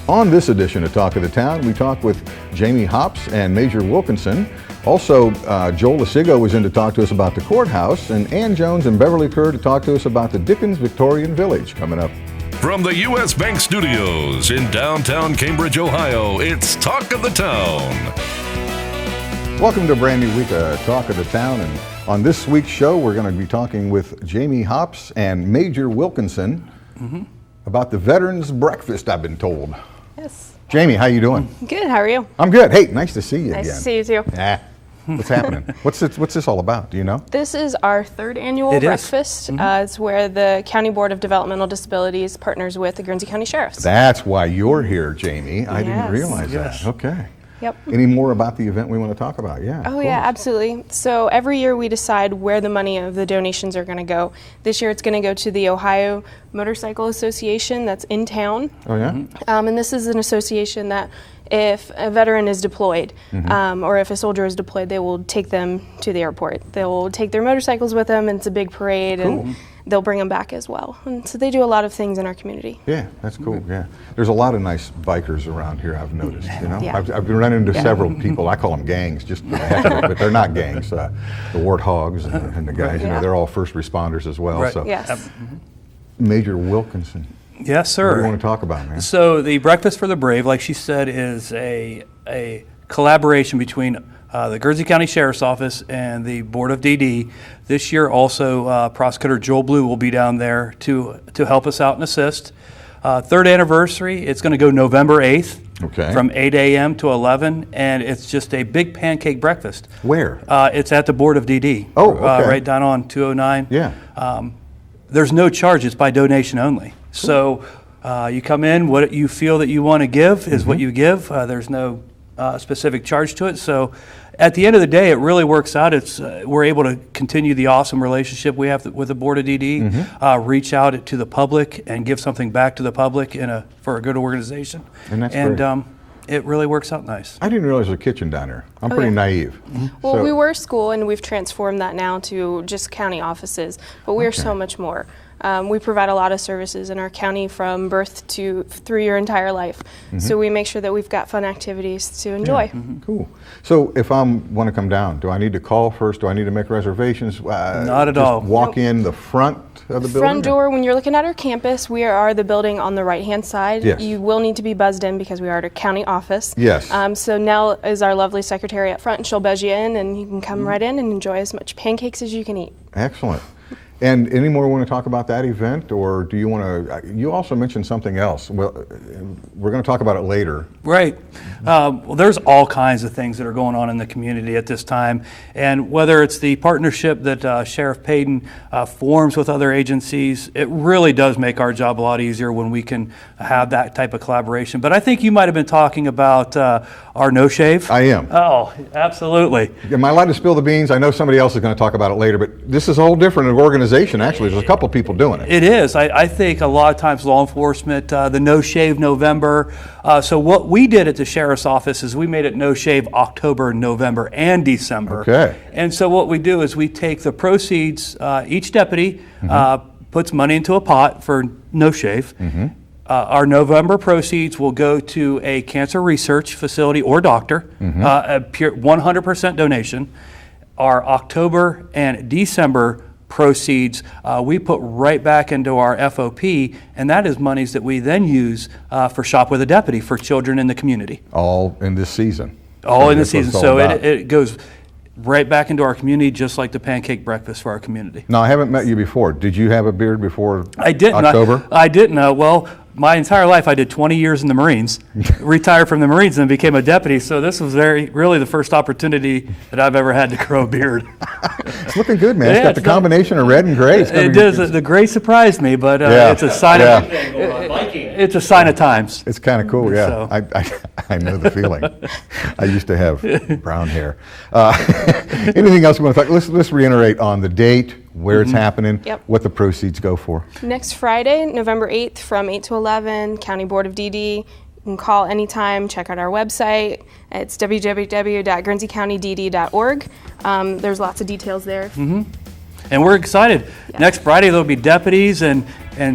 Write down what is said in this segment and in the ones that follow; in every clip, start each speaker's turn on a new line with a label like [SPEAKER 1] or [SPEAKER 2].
[SPEAKER 1] On this edition of Talk of the Town, we talk with Jamie Hops and Major Wilkinson. Also, Joel Losego was in to talk to us about the Courthouse, and Ann Jones and Beverly Kerr to talk to us about the Dickens Victorian Village coming up.
[SPEAKER 2] From the U.S. Bank Studios in downtown Cambridge, Ohio, it's Talk of the Town.
[SPEAKER 1] Welcome to a brand new week of Talk of the Town, and on this week's show, we're going to be talking with Jamie Hops and Major Wilkinson about the Veterans Breakfast, I've been told.
[SPEAKER 3] Yes.
[SPEAKER 1] Jamie, how you doing?
[SPEAKER 3] Good, how are you?
[SPEAKER 1] I'm good. Hey, nice to see you again.
[SPEAKER 3] Nice to see you too.
[SPEAKER 1] What's happening? What's this all about? Do you know?
[SPEAKER 3] This is our third annual breakfast. It's where the County Board of Developmental Disabilities partners with the Guernsey County Sheriffs.
[SPEAKER 1] That's why you're here, Jamie. I didn't realize that. Okay.
[SPEAKER 3] Yep.
[SPEAKER 1] Any more about the event we want to talk about? Yeah.
[SPEAKER 3] Oh yeah, absolutely. So every year we decide where the money of the donations are going to go. This year it's going to go to the Ohio Motorcycle Association that's in town.
[SPEAKER 1] Oh yeah?
[SPEAKER 3] And this is an association that if a veteran is deployed or if a soldier is deployed, they will take them to the airport. They will take their motorcycles with them, and it's a big parade.
[SPEAKER 1] Cool.
[SPEAKER 3] And they'll bring them back as well. And so they do a lot of things in our community.
[SPEAKER 1] Yeah, that's cool. Yeah, there's a lot of nice bikers around here, I've noticed. You know,
[SPEAKER 3] Yeah.
[SPEAKER 1] I've been running into several people. I call them gangs, just for the heck of it, but they're not gangs. The Warthogs and the guys, you know, they're all first responders as well.
[SPEAKER 4] Right.
[SPEAKER 1] So,
[SPEAKER 3] Yes.
[SPEAKER 1] Major Wilkinson,
[SPEAKER 4] Yes, sir.
[SPEAKER 1] what do you want to talk about, man?
[SPEAKER 4] So the Breakfast for the Brave, like she said, is a collaboration between the Guernsey County Sheriff's Office and the Board of DD. This year also Prosecutor Joel Blue will be down there to help us out and assist. Third anniversary, it's going to go November 8th from 8 a.m. to 11, and it's just a big pancake breakfast.
[SPEAKER 1] Where?
[SPEAKER 4] It's at the Board of DD.
[SPEAKER 1] Oh, okay.
[SPEAKER 4] Right down on 209.
[SPEAKER 1] Yeah.
[SPEAKER 4] There's no charge. It's by donation only. So you come in, what you feel that you want to give is what you give. There's no specific charge to it. So at the end of the day, it really works out. It's we're able to continue the awesome relationship we have with the Board of DD, reach out to the public and give something back to the public for a good organization.
[SPEAKER 1] And that's great.
[SPEAKER 4] It really works out nice.
[SPEAKER 1] I didn't realize there was a kitchen down there. I'm pretty naive.
[SPEAKER 3] Well, we were a school, and we've transformed that now to just county offices, but we are so much more. We provide a lot of services in our county from birth to through your entire life. So we make sure that we've got fun activities to enjoy.
[SPEAKER 1] Cool. So if I want to come down, do I need to call first? Do I need to make reservations?
[SPEAKER 4] Not at
[SPEAKER 1] just
[SPEAKER 4] all.
[SPEAKER 1] Walk in the front of the building?
[SPEAKER 3] Front door, when you're looking at our campus, we are the building on the right-hand side.
[SPEAKER 1] Yes.
[SPEAKER 3] You will need to be buzzed in because we are at a county office.
[SPEAKER 1] Yes.
[SPEAKER 3] So Nell is our lovely secretary up front, and she'll buzz you in, and you can come right in and enjoy as much pancakes as you can eat.
[SPEAKER 1] Excellent. And any more want to talk about that event, or do you want to? You also mentioned something else. Well, we're going to talk about it later.
[SPEAKER 4] Right. Well, there's all kinds of things that are going on in the community at this time, and whether it's the partnership that Sheriff Payton forms with other agencies, it really does make our job a lot easier when we can have that type of collaboration. But I think you might have been talking about our No Shave.
[SPEAKER 1] I am.
[SPEAKER 4] Oh, absolutely.
[SPEAKER 1] Am I allowed to spill the beans? I know somebody else is going to talk about it later, but this is a whole different organization. Actually, there's a couple people doing it.
[SPEAKER 4] It is. I think a lot of times law enforcement, the No Shave November. So what we did at the Sheriff's Office is we made it No Shave October, November, and December.
[SPEAKER 1] Okay.
[SPEAKER 4] And so what we do is we take the proceeds, each deputy puts money into a pot for No Shave. Our November proceeds will go to a cancer research facility or doctor, a pure 100% donation. Our October and December proceeds we put right back into our FOP, and that is monies that we then use for Shop with a Deputy for children in the community.
[SPEAKER 1] All in this season.
[SPEAKER 4] All in the season. So it goes right back into our community, just like the pancake breakfast for our community.
[SPEAKER 1] Now, I haven't met you before. Did you have a beard before
[SPEAKER 4] I didn't.
[SPEAKER 1] October?
[SPEAKER 4] I didn't. Well, my entire life I did 20 years in the Marines, retired from the Marines and became a deputy, so this was really the first opportunity that I've ever had to grow a beard.
[SPEAKER 1] It's looking good, man. It's got the combination of red and gray.
[SPEAKER 4] It does. The gray surprised me, but it's a sign of it's a sign of times.
[SPEAKER 1] It's kind of cool, yeah.
[SPEAKER 4] So.
[SPEAKER 1] I know the feeling. I used to have brown hair. Anything else you want to talk? Let's reiterate on the date, where it's happening, what the proceeds go for.
[SPEAKER 3] Next Friday, November 8th from 8 to 11, County Board of DD. You can call anytime, check out our website. It's www.guernseycountydd.org. There's lots of details there.
[SPEAKER 4] And we're excited. Next Friday, there'll be deputies and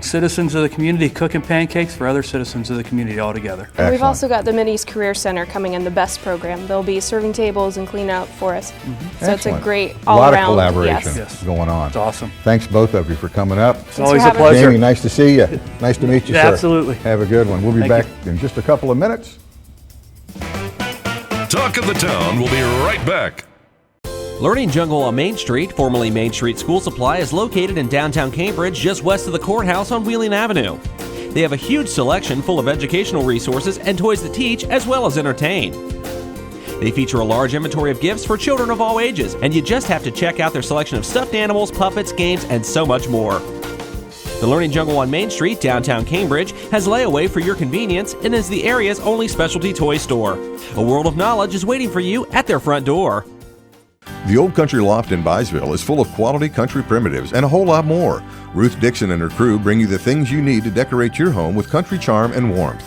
[SPEAKER 4] citizens of the community cooking pancakes for other citizens of the community all together.
[SPEAKER 3] And we've also got the Mideast Career Center coming in, the BEST program. They'll be serving tables and clean up for us. So it's a great all-around.
[SPEAKER 1] A lot of collaboration going on.
[SPEAKER 4] It's awesome.
[SPEAKER 1] Thanks both of you for coming up.
[SPEAKER 4] It's always a pleasure.
[SPEAKER 1] Jamie, nice to see you. Nice to meet you, sir.
[SPEAKER 4] Absolutely.
[SPEAKER 1] Have a good one. We'll be back in just a couple of minutes.
[SPEAKER 2] Talk of the Town will be right back.
[SPEAKER 5] Learning Jungle on Main Street, formerly Main Street School Supply, is located in downtown Cambridge, just west of the Courthouse on Wheeling Avenue. They have a huge selection full of educational resources and toys to teach as well as entertain. They feature a large inventory of gifts for children of all ages, and you just have to check out their selection of stuffed animals, puppets, games, and so much more. The Learning Jungle on Main Street, downtown Cambridge, has layaway for your convenience and is the area's only specialty toy store. A world of knowledge is waiting for you at their front door.
[SPEAKER 6] The Old Country Loft in Byesville is full of quality country primitives and a whole lot more. Ruth Dixon and her crew bring you the things you need to decorate your home with country charm and warmth.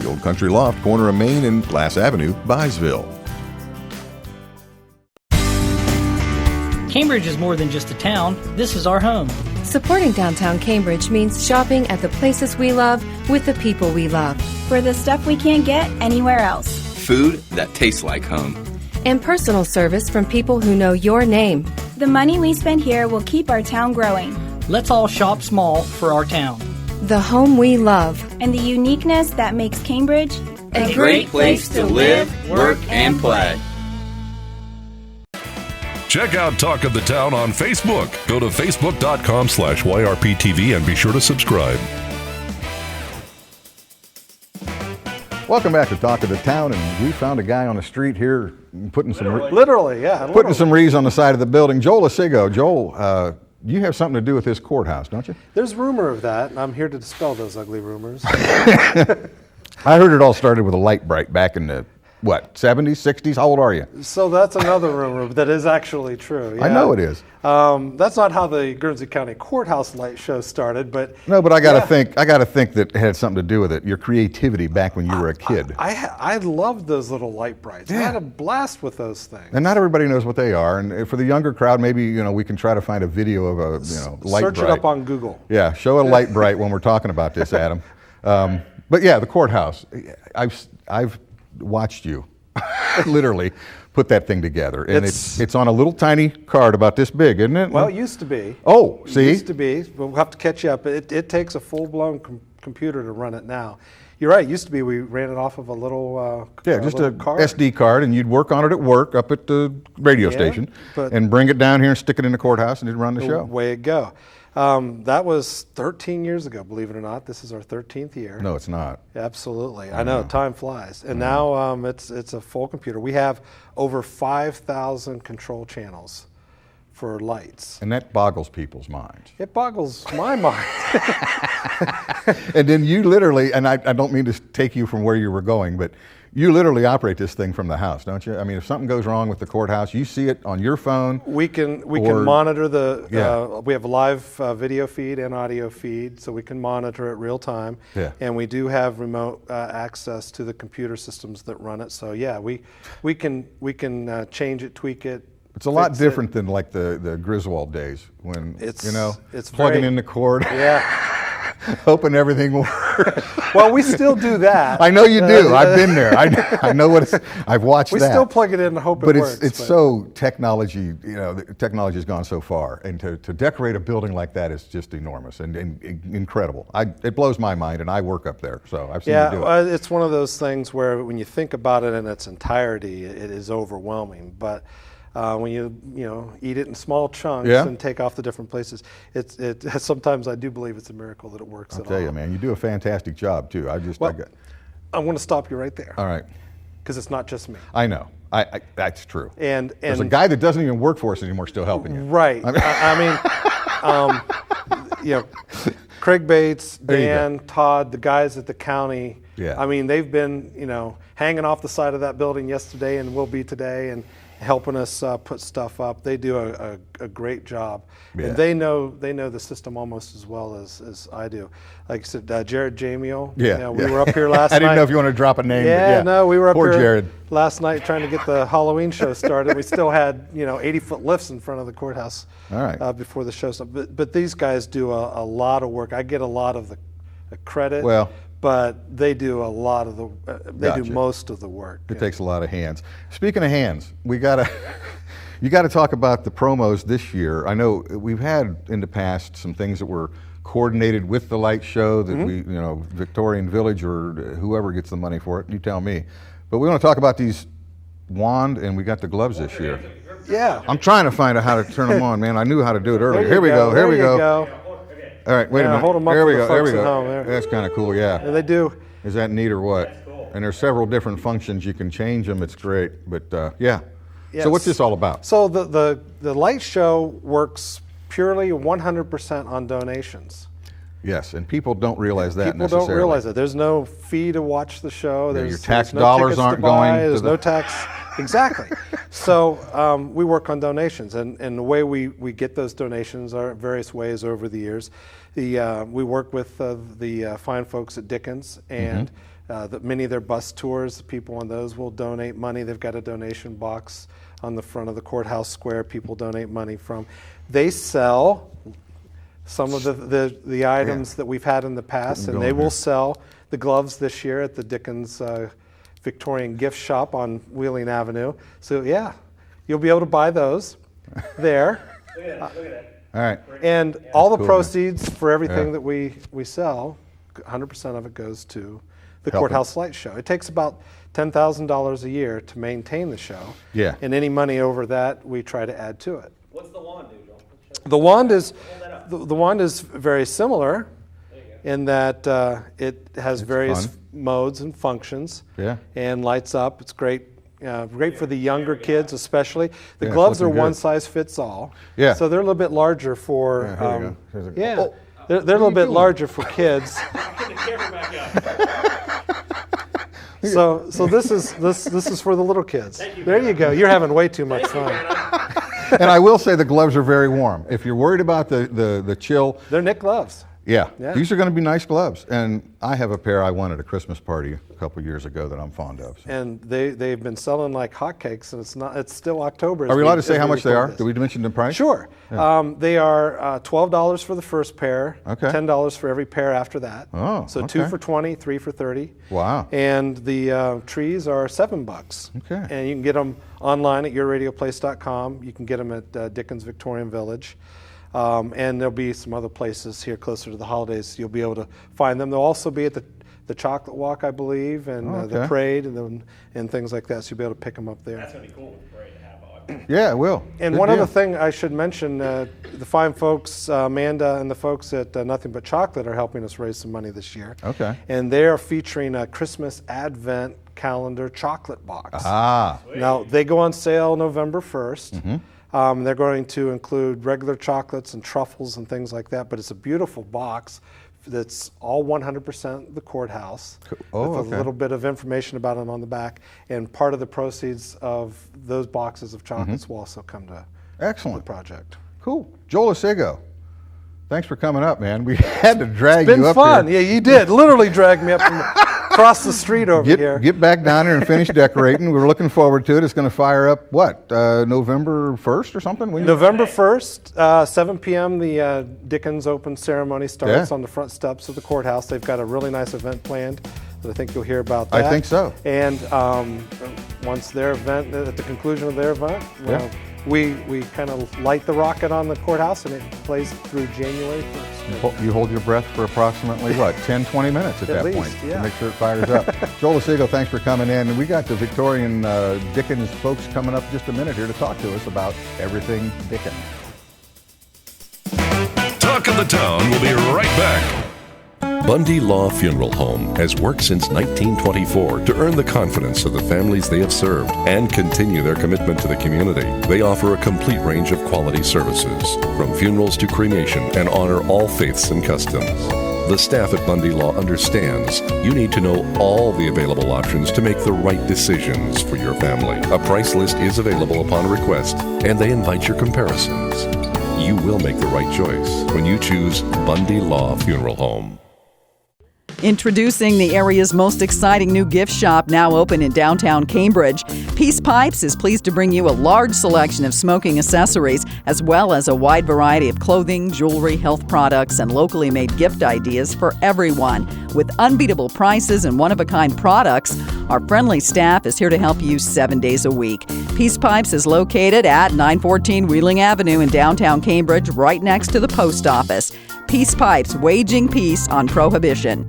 [SPEAKER 6] The Old Country Loft, corner of Main and Glass Avenue, Byesville.
[SPEAKER 7] Cambridge is more than just a town. This is our home.
[SPEAKER 8] Supporting downtown Cambridge means shopping at the places we love with the people we love.
[SPEAKER 9] For the stuff we can't get anywhere else.
[SPEAKER 10] Food that tastes like home.
[SPEAKER 8] And personal service from people who know your name.
[SPEAKER 9] The money we spend here will keep our town growing.
[SPEAKER 7] Let's all shop small for our town.
[SPEAKER 8] The home we love.
[SPEAKER 9] And the uniqueness that makes Cambridge
[SPEAKER 10] a great place to live, work, and play.
[SPEAKER 2] Check out Talk of the Town on Facebook. Go to facebook.com/YRPTV and be sure to subscribe.
[SPEAKER 1] Welcome back to Talk of the Town, and we found a guy on the street here putting some
[SPEAKER 11] Literally.
[SPEAKER 1] some wreaths on the side of the building. Joel Losego. Joel, you have something to do with this courthouse, don't you?
[SPEAKER 11] There's rumor of that, and I'm here to dispel those ugly rumors.
[SPEAKER 1] I heard it all started with a light bright back in the, 70s, 60s? How old are you?
[SPEAKER 11] So that's another rumor that is actually true. Yeah.
[SPEAKER 1] I know it is.
[SPEAKER 11] That's not how the Guernsey County Courthouse light show started, but
[SPEAKER 1] no. But I got to think that it had something to do with it. Your creativity back when you were a kid.
[SPEAKER 11] I loved those little light brights.
[SPEAKER 1] Yeah.
[SPEAKER 11] I had a blast with those things.
[SPEAKER 1] And not everybody knows what they are. And for the younger crowd, maybe we can try to find a video of a light bright.
[SPEAKER 11] Search it up on Google.
[SPEAKER 1] Yeah, show a light bright when we're talking about this, Adam. But yeah, the courthouse. I've watched you literally put that thing together, and it's on a little tiny card about this big, isn't it?
[SPEAKER 11] Well, it used to be.
[SPEAKER 1] Oh, see?
[SPEAKER 11] It used to be, but we'll have to catch you up. It takes a full-blown computer to run it now. You're right, it used to be we ran it off of a little
[SPEAKER 1] just a
[SPEAKER 11] card.
[SPEAKER 1] SD card, and you'd work on it at work up at the radio station, and bring it down here and stick it in the courthouse, and it'd run the show.
[SPEAKER 11] Way it go. That was 13 years ago, believe it or not. This is our 13th year.
[SPEAKER 1] No, it's not.
[SPEAKER 11] Absolutely. I know, time flies. And now it's a full computer. We have over 5,000 control channels for lights.
[SPEAKER 1] And that boggles people's minds.
[SPEAKER 11] It boggles my mind.
[SPEAKER 1] And then you literally, and I don't mean to take you from where you were going, but you literally operate this thing from the house, don't you? I mean, if something goes wrong with the courthouse, you see it on your phone.
[SPEAKER 11] We can monitor we have a live video feed and audio feed, so we can monitor it real time.
[SPEAKER 1] Yeah.
[SPEAKER 11] And we do have remote access to the computer systems that run it. So yeah, we can change it, tweak it.
[SPEAKER 1] It's a lot different than like the Griswold days when
[SPEAKER 11] it's
[SPEAKER 1] plugging in the cord.
[SPEAKER 11] Yeah.
[SPEAKER 1] Hoping everything works.
[SPEAKER 11] Well, we still do that.
[SPEAKER 1] I know you do. I've been there. I know what I've watched
[SPEAKER 11] that. We still plug it in and hope it works.
[SPEAKER 1] But it's so technology, the technology has gone so far. And to decorate a building like that is just enormous and incredible. It blows my mind, and I work up there, so I've seen you do it.
[SPEAKER 11] It's one of those things where when you think about it in its entirety, it is overwhelming. But when you eat it in small chunks and take off the different places, it sometimes I do believe it's a miracle that it works.
[SPEAKER 1] I'll tell you, man, you do a fantastic job too.
[SPEAKER 11] I want to stop you right there.
[SPEAKER 1] All right.
[SPEAKER 11] Because it's not just me.
[SPEAKER 1] I know. That's true.
[SPEAKER 11] And
[SPEAKER 1] there's a guy that doesn't even work for us anymore still helping you.
[SPEAKER 11] Right. Craig Bates, Dan, Todd, the guys at the county.
[SPEAKER 1] Yeah.
[SPEAKER 11] I mean, they've been hanging off the side of that building yesterday and will be today, and helping us put stuff up. They do a great job.
[SPEAKER 1] Yeah.
[SPEAKER 11] And they know the system almost as well as I do. Like I said, Jared Jamiel.
[SPEAKER 1] Yeah,
[SPEAKER 11] we were up here last night.
[SPEAKER 1] I didn't know if you want to drop a name.
[SPEAKER 11] Yeah,
[SPEAKER 1] but yeah.
[SPEAKER 11] no, we were up
[SPEAKER 1] Poor
[SPEAKER 11] here
[SPEAKER 1] Jared.
[SPEAKER 11] last night trying to get the Halloween show started. We still had 80-foot lifts in front of the courthouse.
[SPEAKER 1] All right.
[SPEAKER 11] Before the show started. But these guys do a lot of work. I get a lot of the credit.
[SPEAKER 1] Well,
[SPEAKER 11] but they do a lot of the. They
[SPEAKER 1] Gotcha.
[SPEAKER 11] do most of the work.
[SPEAKER 1] It takes a lot of hands. Speaking of hands, you got to talk about the promos this year. I know we've had in the past some things that were coordinated with the light show that we, Victorian Village or whoever gets the money for it. You tell me. But we want to talk about these wand, and we got the gloves this year.
[SPEAKER 11] Yeah.
[SPEAKER 1] I'm trying to find out how to turn them on, man. I knew how to do it earlier.
[SPEAKER 11] Here we go.
[SPEAKER 1] Here we go.
[SPEAKER 11] Go.
[SPEAKER 1] All right, wait a minute.
[SPEAKER 11] Hold them up
[SPEAKER 1] there we
[SPEAKER 11] for
[SPEAKER 1] go.
[SPEAKER 11] the
[SPEAKER 1] There we
[SPEAKER 11] folks at
[SPEAKER 1] go.
[SPEAKER 11] home there.
[SPEAKER 1] That's kind of cool. Yeah.
[SPEAKER 11] Yeah, they do.
[SPEAKER 1] Is that neat or what? That's cool. And there's several different functions. You can change them. It's great. But yeah.
[SPEAKER 11] Yes.
[SPEAKER 1] So what's this all about?
[SPEAKER 11] So the light show works purely 100% on donations.
[SPEAKER 1] Yes, and people don't realize that
[SPEAKER 11] People
[SPEAKER 1] necessarily.
[SPEAKER 11] don't realize that. There's no fee to watch the show.
[SPEAKER 1] Yeah,
[SPEAKER 11] There's
[SPEAKER 1] your tax
[SPEAKER 11] no
[SPEAKER 1] dollars
[SPEAKER 11] tickets
[SPEAKER 1] aren't
[SPEAKER 11] to buy.
[SPEAKER 1] going to
[SPEAKER 11] There's
[SPEAKER 1] the-
[SPEAKER 11] no tax. Exactly. So we work on donations, and the way we get those donations are various ways over the years. We work with the fine folks at Dickens, and many of their bus tours, the people on those will donate money. They've got a donation box on the front of the courthouse square. People donate money from. They sell some of the items that we've had in the past, and they will sell the gloves this year at the Dickens Victorian gift shop on Wheeling Avenue. So yeah, you'll be able to buy those there.
[SPEAKER 4] Look at that.
[SPEAKER 1] All right.
[SPEAKER 11] And all the
[SPEAKER 1] cool,
[SPEAKER 11] proceeds for everything that we sell, 100% of it goes to the Courthouse Light Show. It takes about $10,000 a year to maintain the show.
[SPEAKER 1] Yeah.
[SPEAKER 11] And any money over that, we try to add to it.
[SPEAKER 4] What's the wand do, Joel?
[SPEAKER 11] The wand is very similar in that it has various modes and functions.
[SPEAKER 1] Yeah.
[SPEAKER 11] And lights up. It's great. Great for the younger kids, especially. The
[SPEAKER 1] Yeah,
[SPEAKER 11] gloves are
[SPEAKER 1] looking good.
[SPEAKER 11] one size fits all.
[SPEAKER 1] Yeah.
[SPEAKER 11] So they're a little bit larger for.
[SPEAKER 1] Yeah, here you go. Here's a-
[SPEAKER 11] Yeah.
[SPEAKER 1] Oh.
[SPEAKER 11] They're a little bit larger for kids. So this is for the little kids. There you go. You're having way too much fun.
[SPEAKER 1] And I will say the gloves are very warm. If you're worried about the chill,
[SPEAKER 11] They're knit gloves.
[SPEAKER 1] yeah,
[SPEAKER 11] Yeah.
[SPEAKER 1] these are going to be nice gloves. And I have a pair I won at a Christmas party a couple years ago that I'm fond of. So.
[SPEAKER 11] And they've been selling like hotcakes, and it's still October.
[SPEAKER 1] Are we allowed to say how much they are? Do we mention the price?
[SPEAKER 11] Sure. They are $12 for the first pair.
[SPEAKER 1] Okay.
[SPEAKER 11] $10 for every pair after that.
[SPEAKER 1] Oh,
[SPEAKER 11] so
[SPEAKER 1] okay.
[SPEAKER 11] 2 for $20, 3 for $30.
[SPEAKER 1] Wow.
[SPEAKER 11] And the trees are $7.
[SPEAKER 1] Okay.
[SPEAKER 11] And you can get them online at yourradioplace.com. You can get them at Dickens Victorian Village. And there'll be some other places here closer to the holidays. You'll be able to find them. They'll also be at the Chocolate Walk, I believe, and the parade and things like that. So you'll be able to pick them up there.
[SPEAKER 4] That's going to be cool with the parade to have on.
[SPEAKER 1] Yeah, it will.
[SPEAKER 11] And
[SPEAKER 1] Good
[SPEAKER 11] one
[SPEAKER 1] deal.
[SPEAKER 11] other thing I should mention, the fine folks, Amanda and the folks at Nothing But Chocolate are helping us raise some money this year.
[SPEAKER 1] Okay.
[SPEAKER 11] And they are featuring a Christmas Advent calendar chocolate box.
[SPEAKER 1] Ah.
[SPEAKER 11] Now, they go on sale November 1st. They're going to include regular chocolates and truffles and things like that, but it's a beautiful box that's all 100% the courthouse with a little bit of information about it on the back. And part of the proceeds of those boxes of chocolates will also come to the project.
[SPEAKER 1] Cool. Joel Losego, thanks for coming up, man. We had to drag
[SPEAKER 11] It's been
[SPEAKER 1] you up
[SPEAKER 11] fun.
[SPEAKER 1] here.
[SPEAKER 11] Yeah, you did. Literally dragged me up from across the street over here.
[SPEAKER 1] Get back down here and finish decorating. We're looking forward to it. It's going to fire up, November 1st or something?
[SPEAKER 11] November 1st, 7 p.m., the Dickens Open ceremony starts on the front steps of the courthouse. They've got a really nice event planned that I think you'll hear about that.
[SPEAKER 1] I think so.
[SPEAKER 11] And once their event, at the conclusion of their event, we kind of light the rocket on the courthouse, and it plays through January 1st.
[SPEAKER 1] You hold your breath for approximately, 10, 20 minutes at that
[SPEAKER 11] least,
[SPEAKER 1] point
[SPEAKER 11] yeah.
[SPEAKER 1] to make sure it fires up. Joel Losego, thanks for coming in. And we got the Victorian Dickens folks coming up just a minute here to talk to us about everything Dickens.
[SPEAKER 2] Talk of the Town will be right back. Bundy Law Funeral Home has worked since 1924 to earn the confidence of the families they have served and continue their commitment to the community. They offer a complete range of quality services, from funerals to cremation, and honor all faiths and customs. The staff at Bundy Law understands you need to know all the available options to make the right decisions for your family. A price list is available upon request, and they invite your comparisons. You will make the right choice when you choose Bundy Law Funeral Home.
[SPEAKER 12] Introducing the area's most exciting new gift shop, now open in downtown Cambridge. Peace Pipes is pleased to bring you a large selection of smoking accessories, as well as a wide variety of clothing, jewelry, health products, and locally made gift ideas for everyone. With unbeatable prices and one-of-a-kind products, our friendly staff is here to help you 7 days a week. Peace Pipes is located at 914 Wheeling Avenue in downtown Cambridge, right next to the post office. Peace Pipes, waging peace on prohibition.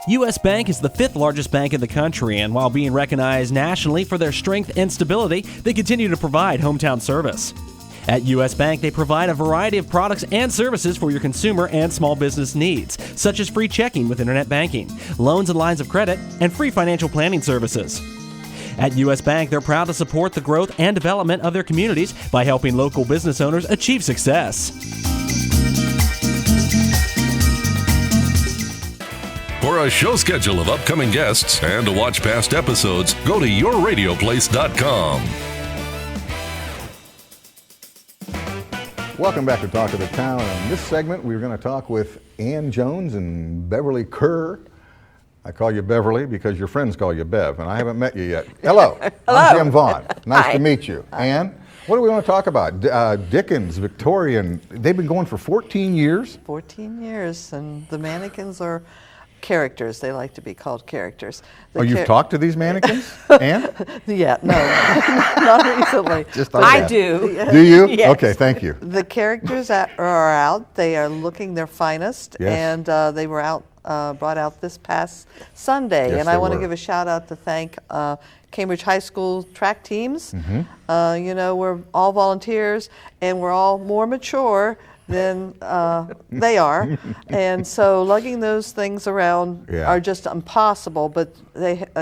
[SPEAKER 5] U.S. Bank is the 5th largest bank in the country, and while being recognized nationally for their strength and stability, they continue to provide hometown service. At U.S. Bank, they provide a variety of products and services for your consumer and small business needs, such as free checking with internet banking, loans and lines of credit, and free financial planning services. At U.S. Bank, they're proud to support the growth and development of their communities by helping local business owners achieve success.
[SPEAKER 2] For a show schedule of upcoming guests and to watch past episodes, go to yourradioplace.com.
[SPEAKER 1] Welcome back to Talk of the Town. In this segment, we're going to talk with Ann Jones and Beverly Kerr. I call you Beverly because your friends call you Bev, and I haven't met you yet. Hello.
[SPEAKER 13] Hello.
[SPEAKER 1] I'm Jim Vaughn. Nice
[SPEAKER 13] Hi.
[SPEAKER 1] to meet you. Ann, what do we want to talk about? Dickens Victorian. They've been going for 14 years.
[SPEAKER 13] 14 years, and the mannequins are characters. They like to be called characters.
[SPEAKER 1] You've talked to these mannequins, Ann?
[SPEAKER 13] Yeah, no, not recently.
[SPEAKER 1] Just
[SPEAKER 13] I
[SPEAKER 1] that.
[SPEAKER 13] do.
[SPEAKER 1] Do you?
[SPEAKER 13] Yes.
[SPEAKER 1] Okay, thank you.
[SPEAKER 13] The characters are out. They are looking their finest,
[SPEAKER 1] Yes.
[SPEAKER 13] and they were out, brought out this past Sunday.
[SPEAKER 1] Yes,
[SPEAKER 13] and I
[SPEAKER 1] they
[SPEAKER 13] want to
[SPEAKER 1] were.
[SPEAKER 13] give a shout out to thank Cambridge High School track teams.
[SPEAKER 1] Mm-hmm.
[SPEAKER 13] You know, we're all volunteers, and we're all more mature than they are, and so lugging those things around are just impossible. But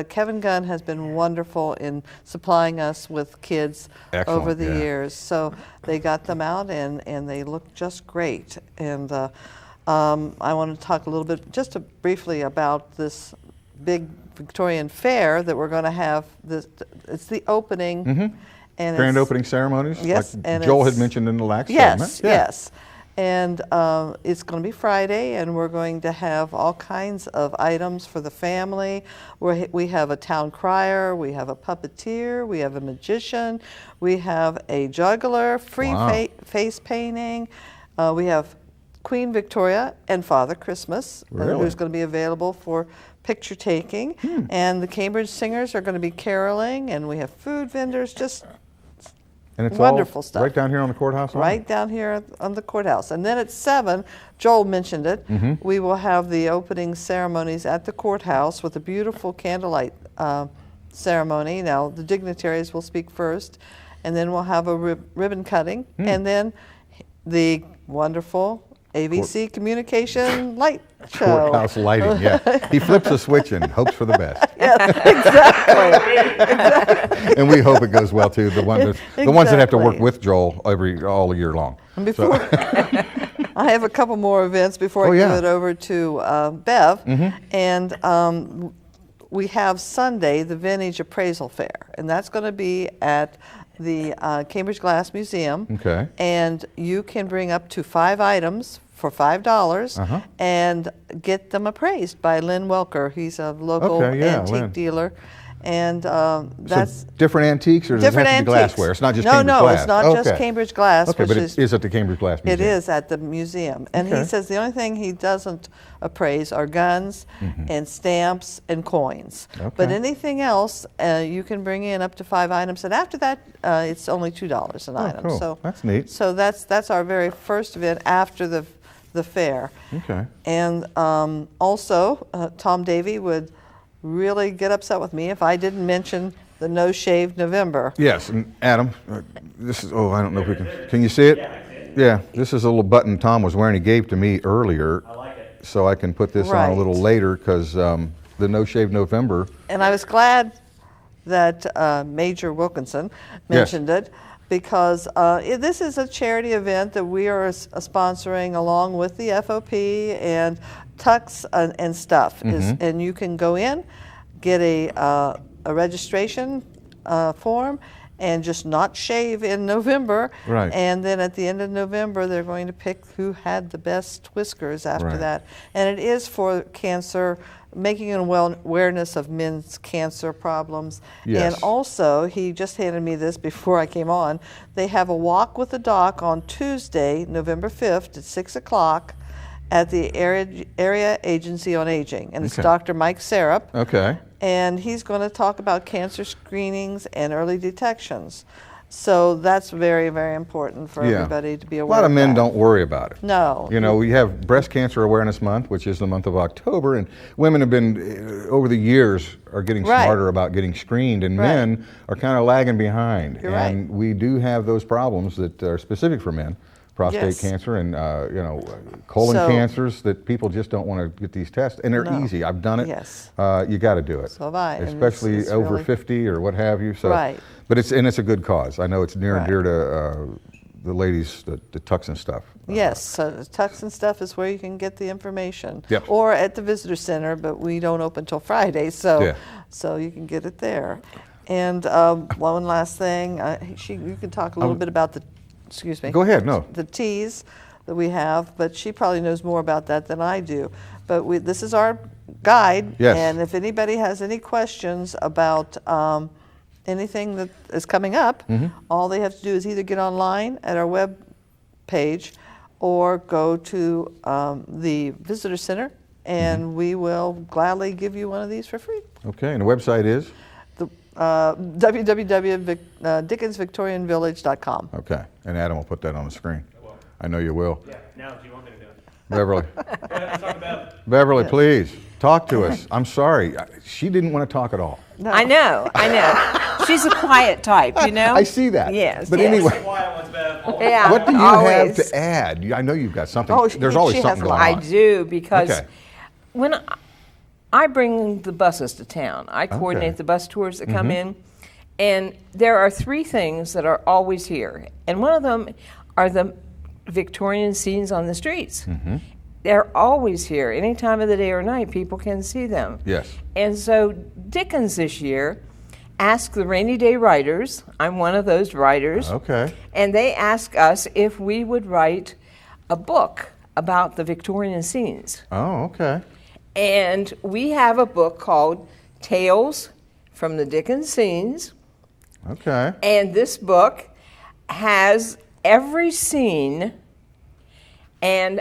[SPEAKER 13] Kevin Gunn has been wonderful in supplying us with kids over the years. So they got them out, and they look just great. And I want to talk a little bit, just briefly, about this big Victorian fair that we're going to have. It's the opening.
[SPEAKER 1] Mm-hmm.
[SPEAKER 13] And
[SPEAKER 1] Grand opening ceremonies,
[SPEAKER 13] yes,
[SPEAKER 1] like
[SPEAKER 13] and
[SPEAKER 1] Joel had mentioned in the last segment.
[SPEAKER 13] Yes. And it's going to be Friday, and we're going to have all kinds of items for the family. We have a town crier, we have a puppeteer, we have a magician, we have a juggler, free face painting. We have Queen Victoria and Father Christmas, who's going to be available for picture taking. And the Cambridge singers are going to be caroling, and we have food vendors, just
[SPEAKER 1] And it's
[SPEAKER 13] wonderful
[SPEAKER 1] all
[SPEAKER 13] stuff.
[SPEAKER 1] right down here on the courthouse lawn?
[SPEAKER 13] Right down here on the courthouse. And then at 7, Joel mentioned it, we will have the opening ceremonies at the courthouse with a beautiful candlelight ceremony. Now, the dignitaries will speak first, and then we'll have a ribbon cutting, and then the wonderful AVC Communication light show.
[SPEAKER 1] Courthouse lighting, yeah. He flips a switch and hopes for the best.
[SPEAKER 13] Yes, exactly.
[SPEAKER 1] And we hope it goes well too. The ones that have to work with Joel all year long.
[SPEAKER 13] And before I have a couple more events before I give it over to Bev, and we have Sunday the Vintage Appraisal Fair, and that's going to be at the Cambridge Glass Museum.
[SPEAKER 1] Okay.
[SPEAKER 13] And you can bring up to 5 items for $5 and get them appraised by Lynn Welker. He's a local antique dealer. And that's
[SPEAKER 1] so different antiques, or does it have to be glassware? It's not just Cambridge Glass.
[SPEAKER 13] No, it's not just Cambridge Glass.
[SPEAKER 1] Okay, but it is at the Cambridge Glass Museum.
[SPEAKER 13] It is at the museum. And he says the only thing he doesn't appraise are guns and stamps and coins. But anything else, you can bring in up to 5 items. And after that, it's only $2 an item.
[SPEAKER 1] Cool.
[SPEAKER 13] So
[SPEAKER 1] that's neat.
[SPEAKER 13] So that's our very first event after the fair.
[SPEAKER 1] Okay.
[SPEAKER 13] And also, Tom Davey would really get upset with me if I didn't mention the No Shave November.
[SPEAKER 1] Yes, and Adam, this is, I don't know if we can you see it? Yeah, this is a little button Tom was wearing. He gave to me earlier. I like it. So I can put this on a little later because the No Shave November.
[SPEAKER 13] And I was glad that Major Wilkinson mentioned it. because this is a charity event that we are sponsoring along with the FOP and Tux and stuff. And you can go in, get a registration form, and just not shave in November.
[SPEAKER 1] Right.
[SPEAKER 13] And then at the end of November, they're going to pick who had the best whiskers after that. And it is for cancer, making an awareness of men's cancer problems.
[SPEAKER 1] Yes.
[SPEAKER 13] And also, he just handed me this before I came on, they have a walk with the doc on Tuesday, November 5th at 6 o'clock at the Area Agency on Aging. And it's Dr. Mike Sarup.
[SPEAKER 1] Okay.
[SPEAKER 13] And he's going to talk about cancer screenings and early detections. So that's very, very important for everybody to be aware of.
[SPEAKER 1] A lot of men
[SPEAKER 13] that.
[SPEAKER 1] don't worry about it.
[SPEAKER 13] No.
[SPEAKER 1] You know, we have Breast Cancer Awareness Month, which is the month of October, and women have been, over the years, are getting smarter about getting screened, and men are kind of lagging behind.
[SPEAKER 13] You're
[SPEAKER 1] and we do have those problems that are specific for men. Prostate cancer and colon cancers that people just don't want to get these tests, and they're easy. I've done it.
[SPEAKER 13] Yes.
[SPEAKER 1] You got to do it.
[SPEAKER 13] So have I.
[SPEAKER 1] Especially
[SPEAKER 13] it's
[SPEAKER 1] over
[SPEAKER 13] really
[SPEAKER 1] 50 or what have you. So, but it's a good cause. I know it's near and dear to the ladies, the Tux and stuff.
[SPEAKER 13] Yes, so Tux and stuff is where you can get the information.
[SPEAKER 1] Yep.
[SPEAKER 13] Or at the visitor center, but we don't open till Friday, so you can get it there. And one last thing, you can talk a little bit about the. Excuse me.
[SPEAKER 1] Go ahead, no.
[SPEAKER 13] The teas that we have, but she probably knows more about that than I do. But this is our guide, and if anybody has any questions about anything that is coming up, all they have to do is either get online at our web page or go to the visitor center, and we will gladly give you one of these for free.
[SPEAKER 1] Okay, and the website is?
[SPEAKER 13] www.dickensvictorianvillage.com.
[SPEAKER 1] Okay, and Adam will put that on the screen. I know you will.
[SPEAKER 14] Yeah, now do you want me to do it?
[SPEAKER 1] Beverly.
[SPEAKER 14] Talk about it.
[SPEAKER 1] Beverly, please, talk to us. I'm sorry, she didn't want to talk at all.
[SPEAKER 15] No. I know. She's a quiet type, you know?
[SPEAKER 1] I see that.
[SPEAKER 15] Yes.
[SPEAKER 1] But anyway, what do you have to add? I know you've got something. There's always something going on.
[SPEAKER 15] I do, because when I bring the buses to town. I coordinate the bus tours that come in, and there are three things that are always here. And one of them are the Victorian scenes on the streets. They're always here. Any time of the day or night, people can see them.
[SPEAKER 1] Yes.
[SPEAKER 15] And so Dickens this year asked the rainy day writers, I'm one of those writers, and they asked us if we would write a book about the Victorian scenes.
[SPEAKER 1] Oh, okay.
[SPEAKER 15] And we have a book called Tales from the Dickens Scenes.
[SPEAKER 1] Okay.
[SPEAKER 15] And this book has every scene, and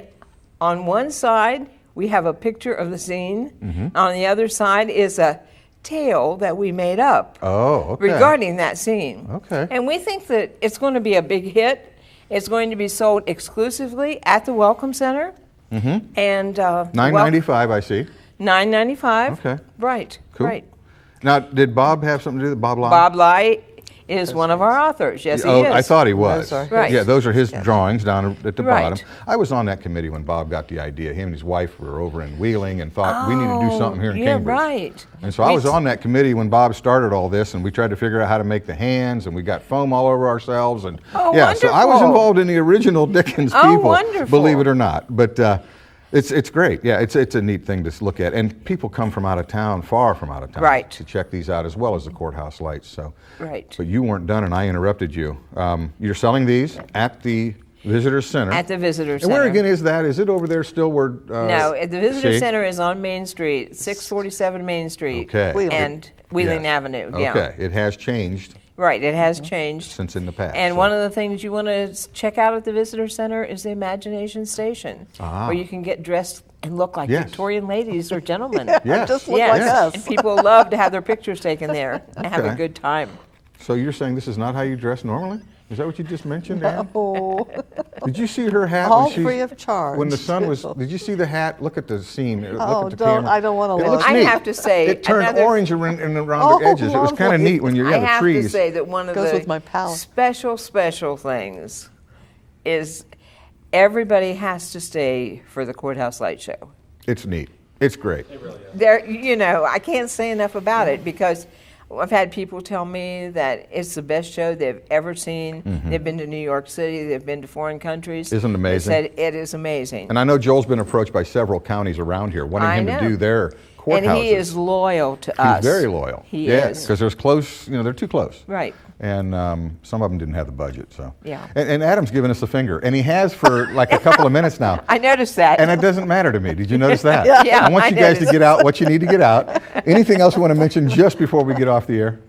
[SPEAKER 15] on one side we have a picture of the scene. On the other side is a tale that we made up regarding that scene.
[SPEAKER 1] Okay.
[SPEAKER 15] And we think that it's going to be a big hit. It's going to be sold exclusively at the Welcome Center. And
[SPEAKER 1] $9.95, I see.
[SPEAKER 15] $9.95.
[SPEAKER 1] Okay.
[SPEAKER 15] Right.
[SPEAKER 1] Cool.
[SPEAKER 15] Right.
[SPEAKER 1] Now, did Bob have something to do with Bob Lai?
[SPEAKER 15] Bob Lai is one of our authors. Yes, he is.
[SPEAKER 1] I thought he was.
[SPEAKER 15] Right.
[SPEAKER 1] Yeah, those are his drawings down at the bottom. I was on that committee when Bob got the idea. Him and his wife were over in Wheeling and thought we need to do something here in Cambridge.
[SPEAKER 15] Right.
[SPEAKER 1] And so I was on that committee when Bob started all this, and we tried to figure out how to make the hands, and we got foam all over ourselves, and
[SPEAKER 15] wonderful.
[SPEAKER 1] So I was involved in the original Dickens people,
[SPEAKER 15] wonderful.
[SPEAKER 1] believe it or not. But it's great. Yeah, it's a neat thing to look at, and people come from out of town, far from out of town, to check these out, as well as the courthouse lights. So, but you weren't done, and I interrupted you. You're selling these at the Visitor Center.
[SPEAKER 15] At the Visitor Center.
[SPEAKER 1] And where again is that? Is it over there still where?
[SPEAKER 15] No, the Visitor Center is on Main Street, 647 Main Street, and Wheeling Avenue. Yeah.
[SPEAKER 1] Okay, it has changed.
[SPEAKER 15] Right, it has changed.
[SPEAKER 1] Since in the past.
[SPEAKER 15] And one of the things you want to check out at the Visitor Center is the Imagination Station, where you can get dressed and look like Victorian ladies or gentlemen.
[SPEAKER 13] Just look like us.
[SPEAKER 15] And people love to have their pictures taken there and have a good time.
[SPEAKER 1] So you're saying this is not how you dress normally? Is that what you just mentioned, Ann?
[SPEAKER 13] No.
[SPEAKER 1] Did you see her hat?
[SPEAKER 13] All free of charge.
[SPEAKER 1] When the sun was, did you see the hat? Look at the scene. Look at the
[SPEAKER 13] don't.
[SPEAKER 1] camera.
[SPEAKER 13] I don't want to look.
[SPEAKER 15] I have to say,
[SPEAKER 1] it turned orange around the edges. It was kind of neat when you're the trees.
[SPEAKER 15] I have to say that one of
[SPEAKER 13] goes
[SPEAKER 15] the
[SPEAKER 13] with my palette.
[SPEAKER 15] special things is everybody has to stay for the Courthouse Light Show.
[SPEAKER 1] It's neat. It's great.
[SPEAKER 14] It really is.
[SPEAKER 15] There, I can't say enough about it, because I've had people tell me that it's the best show they've ever seen. They've been to New York City, they've been to foreign countries.
[SPEAKER 1] Isn't it amazing?
[SPEAKER 15] They said it is amazing.
[SPEAKER 1] And I know Joel's been approached by several counties around here wanting him to do their courthouses.
[SPEAKER 15] And he is loyal to us.
[SPEAKER 1] He's very loyal.
[SPEAKER 15] He is.
[SPEAKER 1] Because there's close, they're too close.
[SPEAKER 15] Right.
[SPEAKER 1] And some of them didn't have the budget, so.
[SPEAKER 15] Yeah.
[SPEAKER 1] And Adam's given us the finger, and he has for like a couple of minutes now.
[SPEAKER 15] I noticed that.
[SPEAKER 1] And it doesn't matter to me. Did you notice that?
[SPEAKER 15] Yeah,
[SPEAKER 1] I want you guys to get out what you need to get out. Anything else you want to mention just before we get off the air?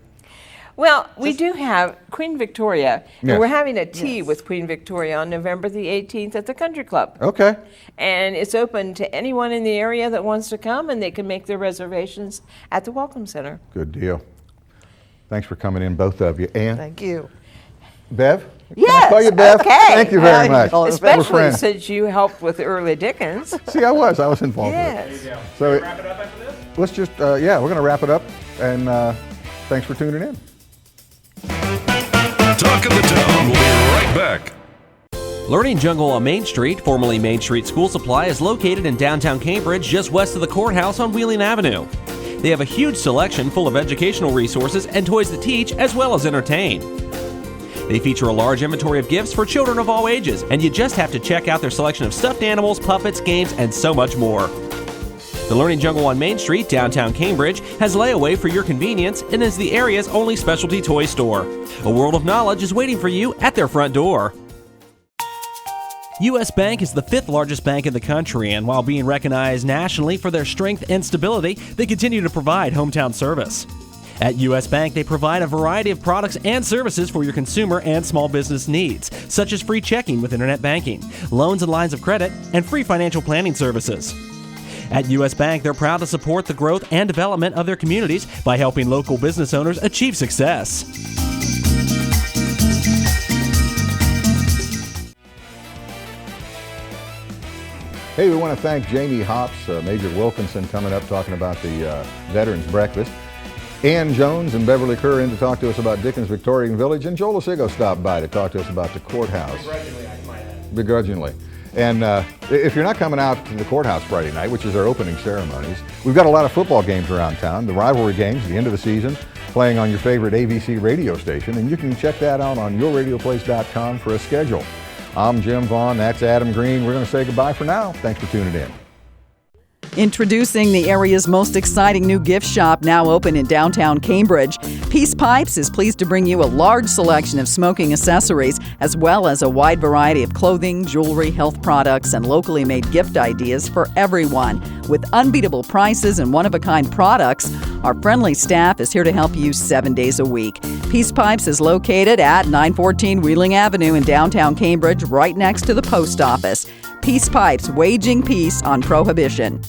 [SPEAKER 15] Well, we do have Queen Victoria, and
[SPEAKER 1] Yes.
[SPEAKER 15] we're having a tea with Queen Victoria on November the 18th at the Country Club.
[SPEAKER 1] Okay.
[SPEAKER 15] And it's open to anyone in the area that wants to come, and they can make their reservations at the Welcome Center.
[SPEAKER 1] Good deal. Thanks for coming in, both of you. And
[SPEAKER 13] Thank you.
[SPEAKER 1] Bev?
[SPEAKER 15] Yes,
[SPEAKER 1] Can I call you Bev?
[SPEAKER 15] okay.
[SPEAKER 1] Thank you very much. We're
[SPEAKER 15] Especially
[SPEAKER 1] friends.
[SPEAKER 15] since you helped with early Dickens.
[SPEAKER 1] See, I was involved
[SPEAKER 15] Yes.
[SPEAKER 1] with it.
[SPEAKER 14] There you go.
[SPEAKER 1] So
[SPEAKER 14] Wrap it up after this?
[SPEAKER 1] let's just, we're going to wrap it up, and thanks for tuning in.
[SPEAKER 2] Talk of the Town will be right back.
[SPEAKER 5] Learning Jungle on Main Street, formerly Main Street School Supply, is located in downtown Cambridge, just west of the Courthouse on Wheeling Avenue. They have a huge selection full of educational resources and toys to teach as well as entertain. They feature a large inventory of gifts for children of all ages, and you just have to check out their selection of stuffed animals, puppets, games, and so much more. The Learning Jungle on Main Street, downtown Cambridge, has layaway for your convenience and is the area's only specialty toy store. A world of knowledge is waiting for you at their front door. U.S. Bank is the 5th largest bank in the country, and while being recognized nationally for their strength and stability, they continue to provide hometown service. At U.S. Bank, they provide a variety of products and services for your consumer and small business needs, such as free checking with internet banking, loans and lines of credit, and free financial planning services. At U.S. Bank, they're proud to support the growth and development of their communities by helping local business owners achieve success.
[SPEAKER 1] Hey, we want to thank Jamie Hops, Major Wilkinson coming up talking about the Veterans Breakfast. Ann Jones and Beverly Kerr in to talk to us about Dickens Victorian Village, and Joel Losego stopped by to talk to us about the courthouse.
[SPEAKER 14] Begrudgingly, I might add.
[SPEAKER 1] Begrudgingly. And if you're not coming out to the courthouse Friday night, which is our opening ceremonies, we've got a lot of football games around town, the rivalry games, the end of the season, playing on your favorite AVC radio station, and you can check that out on yourradioplace.com for a schedule. I'm Jim Vaughn, that's Adam Green. We're going to say goodbye for now. Thanks for tuning in.
[SPEAKER 12] Introducing the area's most exciting new gift shop, now open in downtown Cambridge. Peace Pipes is pleased to bring you a large selection of smoking accessories, as well as a wide variety of clothing, jewelry, health products, and locally made gift ideas for everyone. With unbeatable prices and one-of-a-kind products, our friendly staff is here to help you 7 days a week. Peace Pipes is located at 914 Wheeling Avenue in downtown Cambridge, right next to the post office. Peace Pipes, waging peace on prohibition.